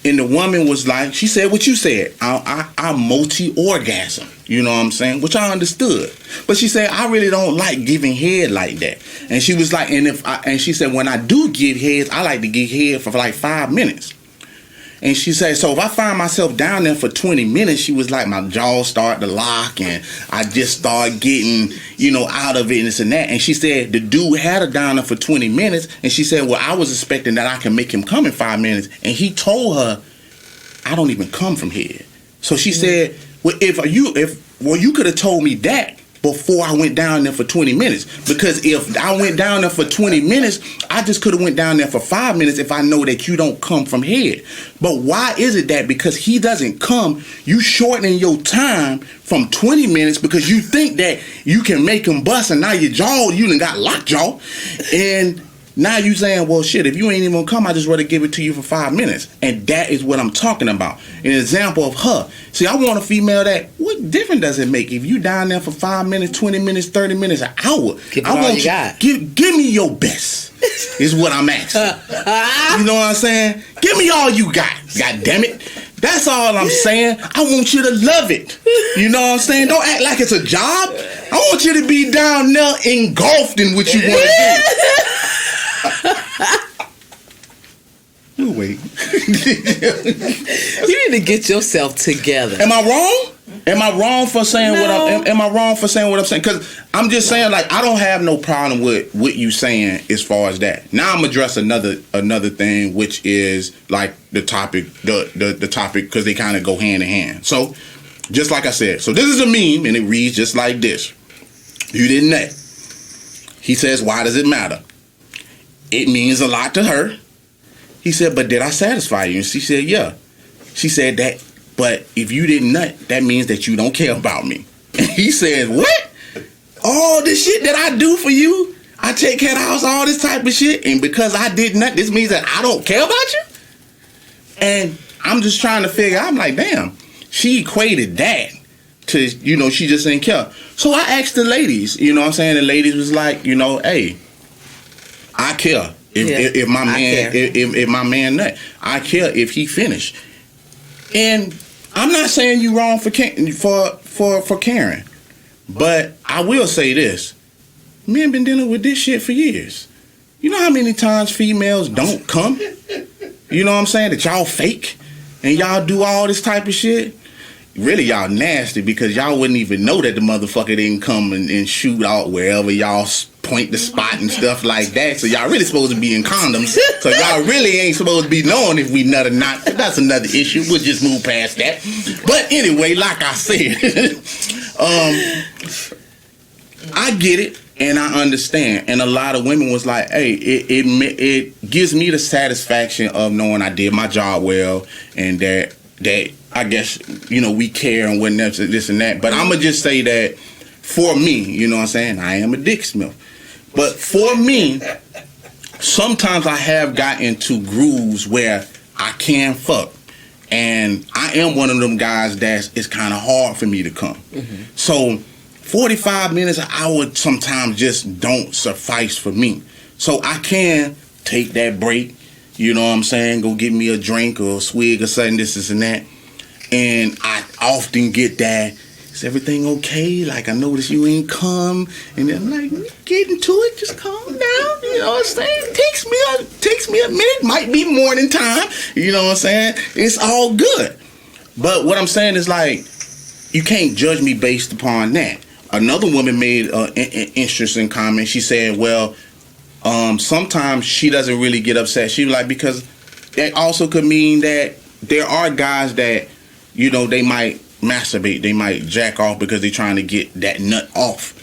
And the woman was like, she said what you said. I'm multi-orgasm. You know what I'm saying? Which I understood. But she said, I really don't like giving head like that. And she was like, and she said, when I do give heads, I like to give head for like 5 minutes. And she said, so if I find myself down there for 20 minutes, she was like, my jaw start to lock and I just start getting, out of it and this and that. And she said, the dude had her down there for 20 minutes. And she said, well, I was expecting that I can make him come in 5 minutes. And he told her, I don't even come from here. So she said, well, you could have told me that before I went down there for 20 minutes. Because if I went down there for 20 minutes, I just could have went down there for 5 minutes if I know that you don't come from here. But why is it that because he doesn't come, you shortening your time from 20 minutes because you think that you can make him bust and now you done got lockjaw. And now you saying, well, shit, if you ain't even gonna come, I just rather give it to you for 5 minutes. And that is what I'm talking about. An example of her. See, I want a female that, what difference does it make if you down there for 5 minutes, 20 minutes, 30 minutes, an hour? I want you got. Give me your best, is what I'm asking. You know what I'm saying? Give me all you got, God damn it. That's all I'm saying. I want you to love it. You know what I'm saying? Don't act like it's a job. I want you to be down there engulfed in what you want to do. You wait. You need to get yourself together. Am I wrong? Am I wrong for saying am I wrong for saying what I'm saying? Because I'm just saying, like, I don't have no problem with what you saying as far as that. Now I'm address another thing, which is like the topic, the topic, because they kind of go hand in hand. So, just like I said, so this is a meme, and it reads just like this: you didn't nut. He says, why does it matter? It means a lot to her. He said, but did I satisfy you? And she said, yeah. She said that, but if you didn't nut, that means that you don't care about me. And he said, what? All this shit that I do for you, I take care of the house, all this type of shit, and because I did nut, this means that I don't care about you? And I'm just trying to figure, I'm like, damn, she equated that to, she just didn't care. So I asked the ladies, you know what I'm saying? The ladies was like, hey, I care. If my man, if my man nut, I care if he finished. And I'm not saying you wrong for caring, but I will say this: men been dealing with this shit for years. You know how many times females don't come? You know what I'm saying? That y'all fake and y'all do all this type of shit. Really, y'all nasty because y'all wouldn't even know that the motherfucker didn't come and shoot out wherever y'all point the spot and stuff like that. So y'all really supposed to be in condoms. So y'all really ain't supposed to be knowing if we nut or not. But that's another issue. We'll just move past that. But anyway, like I said, I get it and I understand. And a lot of women was like, hey, it gives me the satisfaction of knowing I did my job well and that I guess, we care and whatnot, this and that. But I'm going to just say that for me, you know what I'm saying? I am a dick smith. But for me, sometimes I have got into grooves where I can fuck. And I am one of them guys that it's kind of hard for me to come. Mm-hmm. So 45 minutes, an hour sometimes just don't suffice for me. So I can take that break, you know what I'm saying? Go get me a drink or a swig or something, this and that. And I often get that, is everything okay? Like, I noticed you ain't come. And then I'm like, get into it, just calm down. You know what I'm saying? Takes me a minute, might be morning time. You know what I'm saying? It's all good. But what I'm saying is, like, you can't judge me based upon that. Another woman made an interesting comment. She said, well, sometimes she doesn't really get upset. She was like, because that also could mean that there are guys that, they might masturbate, they might jack off because they're trying to get that nut off,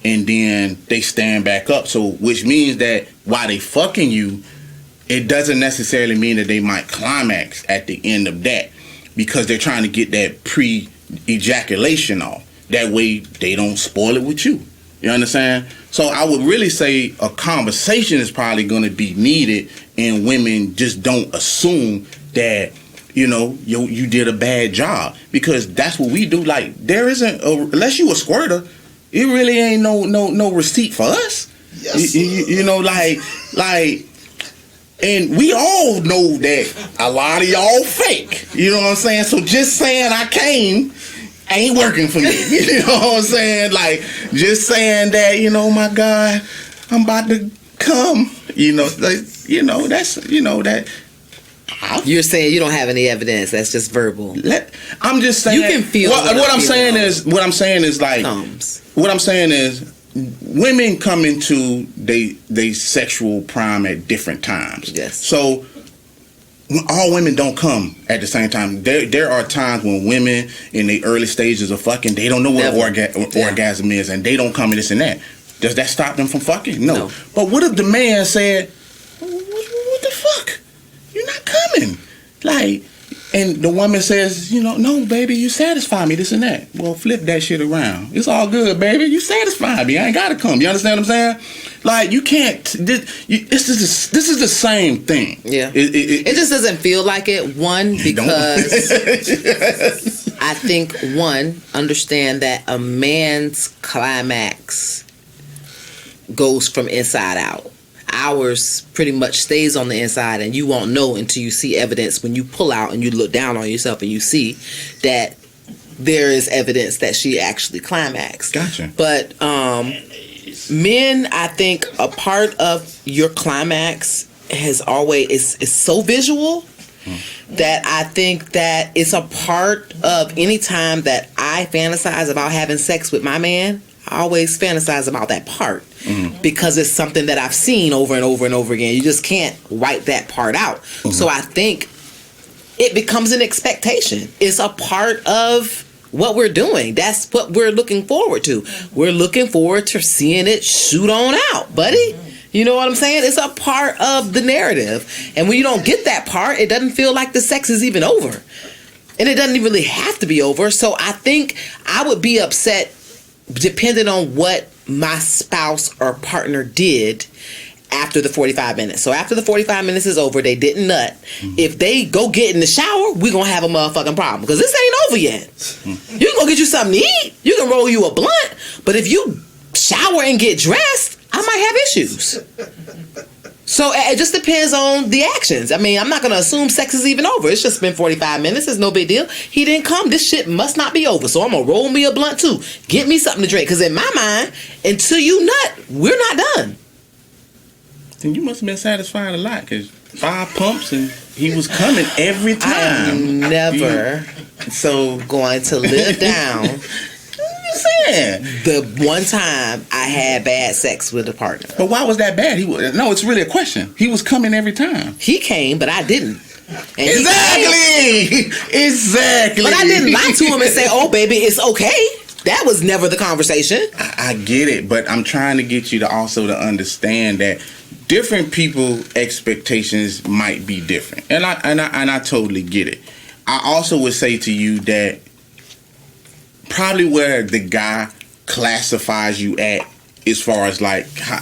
and then they stand back up. So, which means that while they fucking you, it doesn't necessarily mean that they might climax at the end of that because they're trying to get that pre-ejaculation off. That way, they don't spoil it with you. You understand? So I would really say a conversation is probably going to be needed, and women just don't assume that, you did a bad job, because that's what we do. Like, there isn't, unless you a squirter, it really ain't no receipt for us. Yes, like, and we all know that a lot of y'all fake. You know what I'm saying? So just saying I came ain't working for me. You know what I'm saying? Like, just saying that, my God, I'm about to come. That. You're saying you don't have any evidence. That's just verbal. I'm just saying. You can feel. What I'm saying is like. What I'm saying is, women come into they sexual prime at different times. Yes. So all women don't come at the same time. There are times when women in the early stages of fucking, they don't know what orgasm is, and they don't come in this and that. Does that stop them from fucking? No. But what if the man said, what the fuck? You're not coming. Like, and the woman says, no, baby, you satisfy me, this and that. Well, flip that shit around. It's all good, baby. You satisfy me. I ain't got to come. You understand what I'm saying? Like, you can't. This is the same thing. Yeah. It just doesn't feel like it. One, because I think, understand that a man's climax goes from inside out. Ours pretty much stays on the inside, and you won't know until you see evidence when you pull out and you look down on yourself and you see that there is evidence that she actually climaxed. Gotcha. But men, I think a part of your climax has always is so visual that I think that it's a part of any time that I fantasize about having sex with my man. I always fantasize about that part because it's something that I've seen over and over and over again. You just can't wipe that part out. So I think it becomes an expectation. It's a part of what we're doing. That's what we're looking forward to. We're looking forward to seeing it shoot on out, buddy. You know what I'm saying? It's a part of the narrative. And when you don't get that part, it doesn't feel like the sex is even over. And it doesn't really have to be over. So I think I would be upset depending on what my spouse or partner did after the 45 minutes. So after the 45 minutes is over, they didn't nut. If they go get in the shower, we're going to have a motherfucking problem because this ain't over yet. You can go get you something to eat. You can roll you a blunt. But if you shower and get dressed, I might have issues. So it just depends on the actions. I mean, I'm not going to assume sex is even over. It's just been 45 minutes. It's no big deal. He didn't come. This shit must not be over. So I'm going to roll me a blunt too. Get me something to drink. Because in my mind, until you nut, we're not done. Then you must have been satisfied a lot. Because 5 pumps and he was coming every time. I'm never going to live down the one time I had bad sex with a partner. But why was that bad? No, it's really a question. He was coming every time. He came, but I didn't. And Exactly. But I didn't lie to him and say, "Oh, baby, it's okay." That was never the conversation. I get it, but I'm trying to get you to also to understand that different people expectations might be different, and I totally get it. I also would say to you that probably where the guy classifies you at, as far as like how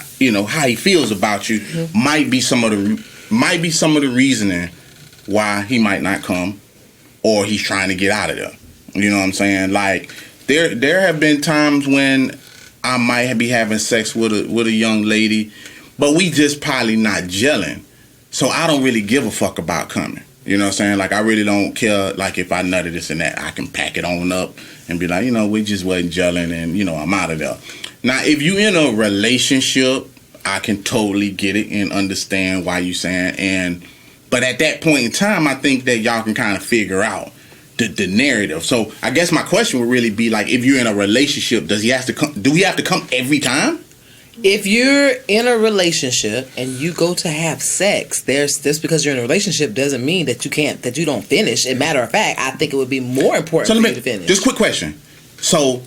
he feels about you, might be some of the reasoning why he might not come, or he's trying to get out of there. You know what I'm saying? Like there have been times when I might be having sex with a young lady, but we just probably not gelling. So I don't really give a fuck about coming. You know what I'm saying? Like, I really don't care, like, if I nutted this and that. I can pack it on up and be like, we just wasn't gelling and, I'm out of there. Now, if you in a relationship, I can totally get it and understand why you saying. But at that point in time, I think that y'all can kind of figure out the narrative. So I guess my question would really be, like, if you're in a relationship, do we have to come every time? If you're in a relationship and you go to have sex, just because you're in a relationship doesn't mean that you don't finish. As a matter of fact, I think it would be more important for you to finish. Just a quick question. So,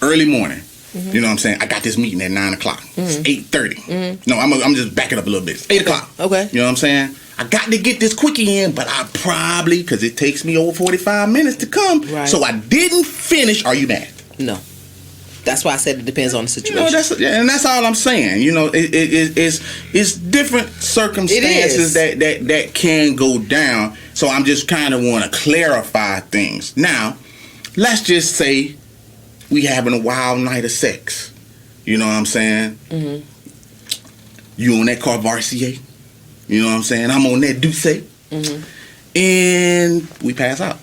early morning, you know what I'm saying? I got this meeting at 9 o'clock. It's 8:30. No, I'm just backing up a little bit. It's 8 o'clock. Okay. You know what I'm saying? I got to get this quickie in, but I probably, because it takes me over 45 minutes to come, so I didn't finish. Are you mad? No. That's why I said it depends on the situation. That's all I'm saying. It's different circumstances that can go down. So I'm just kind of want to clarify things. Now, let's just say we having a wild night of sex. You know what I'm saying? Mm-hmm. You on that car Varsier. You know what I'm saying? I'm on that Duce. Mm-hmm. And we pass out.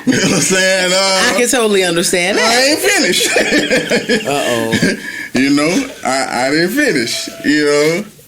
You know what I'm saying? I can totally understand that. I ain't finished. I didn't finish.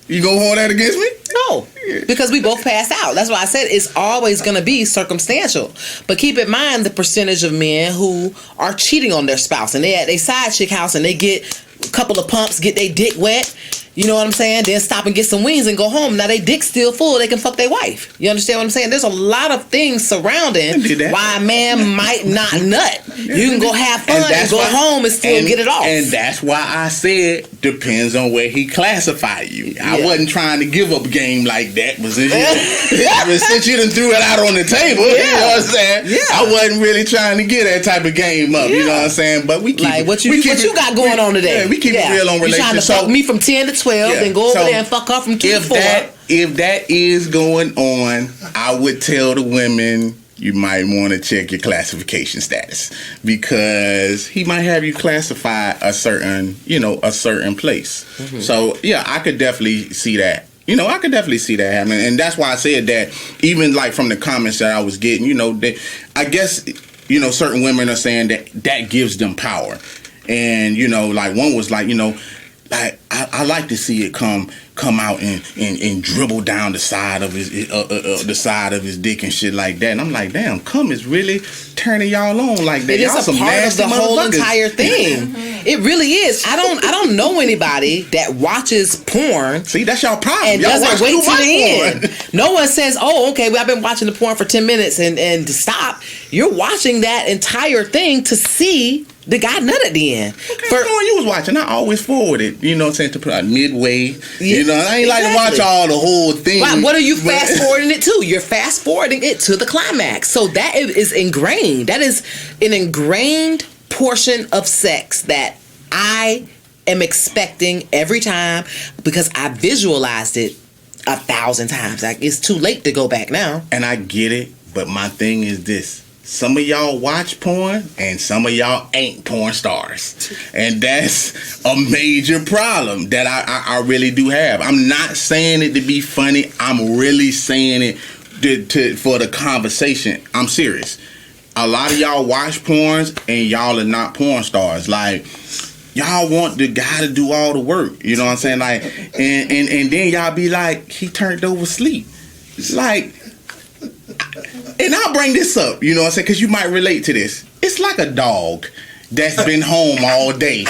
You gonna hold that against me? No, because we both passed out. That's why I said it's always going to be circumstantial. But keep in mind the percentage of men who are cheating on their spouse, and they at their side chick house and they get a couple of pumps, get their dick wet. You know what I'm saying? Then stop and get some wings and go home. Now they dick's still full. They can fuck their wife. You understand what I'm saying? There's a lot of things surrounding why a man might not nut. You can go have fun and go home and still get it off. And that's why I said depends on where he classified you. I wasn't trying to give up game like that, but since you done threw it out on the table, you know what I'm saying? I wasn't really trying to get that type of game up. You know what I'm saying? But we keep like what you got going on today? Yeah, we keep it real on relationships. You trying to fuck me from 10 to 12, then go over there and fuck her from 2 to 4. If that is going on, I would tell the women you might want to check your classification status, because he might have you classify a certain place. Mm-hmm. So yeah, I could definitely see that. I could definitely see that happening, and that's why I said that. Even like from the comments that I was getting, I guess certain women are saying that gives them power, and like one was like like I like to see it come out and dribble down the side of his dick and shit like that. And I'm like, damn, cum is really turning y'all on like that. It is a part of the whole entire thing. It really is. I don't know anybody that watches porn. See, that's y'all problem. And y'all doesn't wait till the end. No one says, "Oh, okay, well, I've been watching the porn for 10 minutes and to stop." You're watching that entire thing to see the guy nut at the end. Okay, porn you was watching, I always forwarded. You know what I'm saying, to put out midway. I ain't like to watch all the whole thing. Right, what are you fast forwarding it to? You're fast forwarding it to the climax. So that is ingrained. That is an ingrained portion of sex that I am expecting every time, because I visualized it 1,000 times. Like, it's too late to go back now. And I get it, but my thing is this. Some of y'all watch porn and some of y'all ain't porn stars. And that's a major problem that I really do have. I'm not saying it to be funny. I'm really saying it for the conversation. I'm serious. A lot of y'all watch porns and y'all are not porn stars. Like, y'all want the guy to do all the work. You know what I'm saying? Like, and then y'all be like, he turned over asleep. It's like, and I'll bring this up, you know what I'm saying? Because you might relate to this. It's like a dog that's been home all day.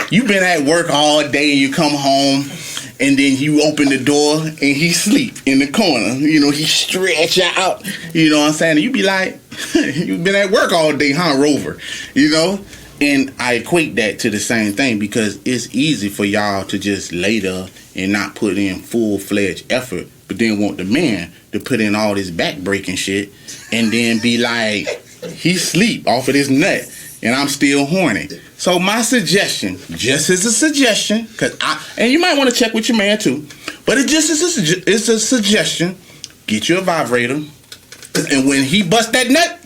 You've been at work all day and you come home and then you open the door and he sleep in the corner. You know, he stretch out. You know what I'm saying? And you be like, you've been at work all day, huh, Rover? You know? And I equate that to the same thing because it's easy for y'all to just lay there and not put in full-fledged effort, but then want the man to put in all this back-breaking shit and then be like, he sleep off of this nut and I'm still horny. So my suggestion, just as a suggestion, and you might want to check with your man too, but it's a suggestion, get you a vibrator, and when he bust that nut,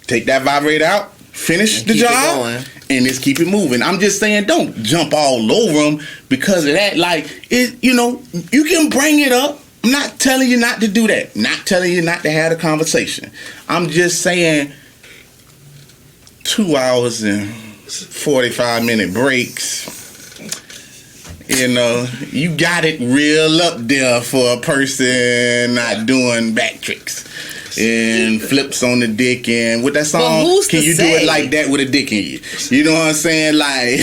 take that vibrator out, finish the job, and just keep it moving. I'm just saying, don't jump all over him because of that. Like, you know, you can bring it up. I'm not telling you not to do that. Not telling you not to have a conversation. I'm just saying 2 hours and 45-minute breaks. You know, you got it real up there for a person not doing back tricks and flips on the dick. And with that song, can you do it like that with a dick in you? You know what I'm saying? Like,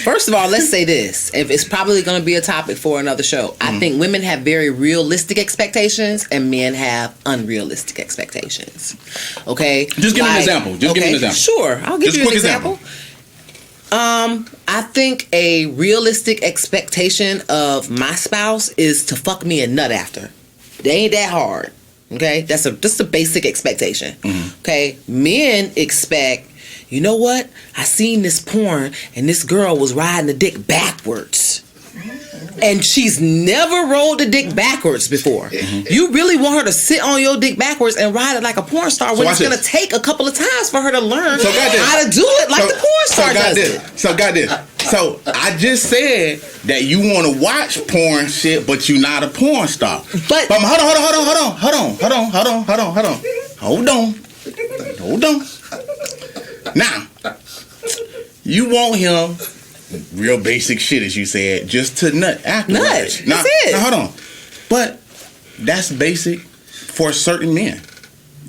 first of all, let's say this. If it's probably going to be a topic for another show. I think women have very realistic expectations and men have unrealistic expectations. Okay? Just give me an example. Give me an example. Sure. I'll give you an example. I think a realistic expectation of my spouse is to fuck me a nut after. They ain't that hard. Okay? That's just a basic expectation. Okay? Men expect, you know what? I seen this porn and this girl was riding the dick backwards. And she's never rolled the dick backwards before. You really want her to sit on your dick backwards and ride it like a porn star when it's going to take a couple of times for her to learn how to do it like the porn star does it. So I just said that you want to watch porn shit, but you're not a porn star. But hold on. Now, you want him, real basic shit as you said, just to nut afterwards. That's it. Now hold on. But that's basic for certain men.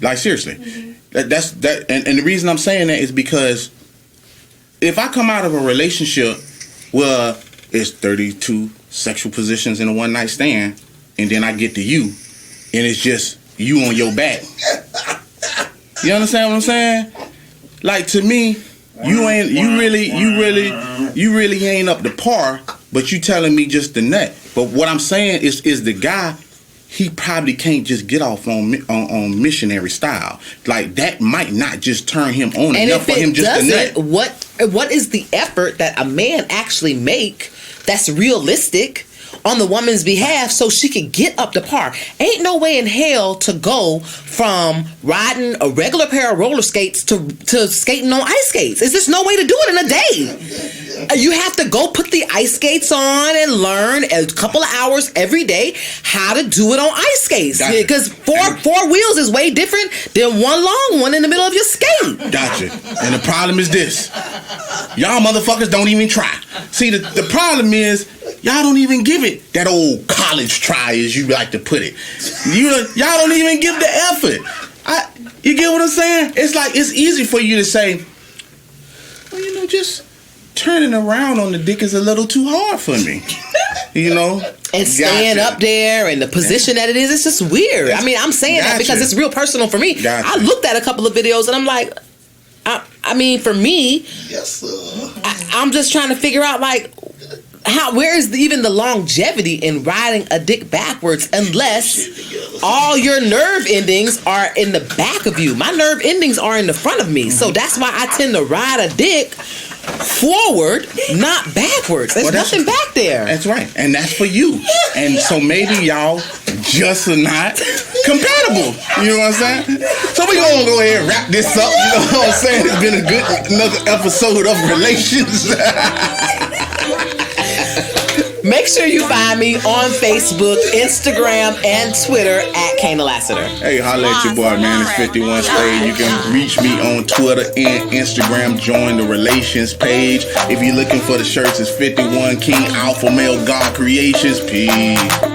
Like, seriously. That's and the reason I'm saying that is because if I come out of a relationship where it's 32 sexual positions in a one night stand, and then I get to you, and it's just you on your back. You understand what I'm saying? Like, to me, you really ain't up to par, but you telling me just the nut. But what I'm saying is the guy, he probably can't just get off on missionary style. Like, that might not just turn him on enough for him just to nut. What is the effort that a man actually make that's realistic on the woman's behalf so she could get up to par? Ain't no way in hell to go from riding a regular pair of roller skates to skating on ice skates. There's just no way to do it in a day. You have to go put the ice skates on and learn a couple of hours every day how to do it on ice skates. Because four wheels is way different than one long one in the middle of your skate. Gotcha. And the problem is this. Y'all motherfuckers don't even try. See, the problem is y'all don't even give it that old college try, as you like to put it. Y'all don't even give the effort. You get what I'm saying? It's like, it's easy for you to say, well, you know, just turning around on the dick is a little too hard for me. You know? And staying up there and the position that it is, it's just weird. I mean, I'm saying that because it's real personal for me. I looked at a couple of videos and I'm like, I mean, for me, yes, sir. I'm just trying to figure out, like, where is even the longevity in riding a dick backwards unless all your nerve endings are in the back of you. My nerve endings are in the front of me. So that's why I tend to ride a dick forward, not backwards. There's nothing back there. That's right. And that's for you. And so maybe y'all just are not compatible. You know what I'm saying? So we gonna go ahead and wrap this up. You know what I'm saying? It's been another episode of Relations. Make sure you find me on Facebook, Instagram, and Twitter at Kaynah Lassiter. Hey, holla at your boy, man. It's 51 Slade. You can reach me on Twitter and Instagram. Join the Relations page. If you're looking for the shirts, it's 51 King Alpha Male God Creations. Peace.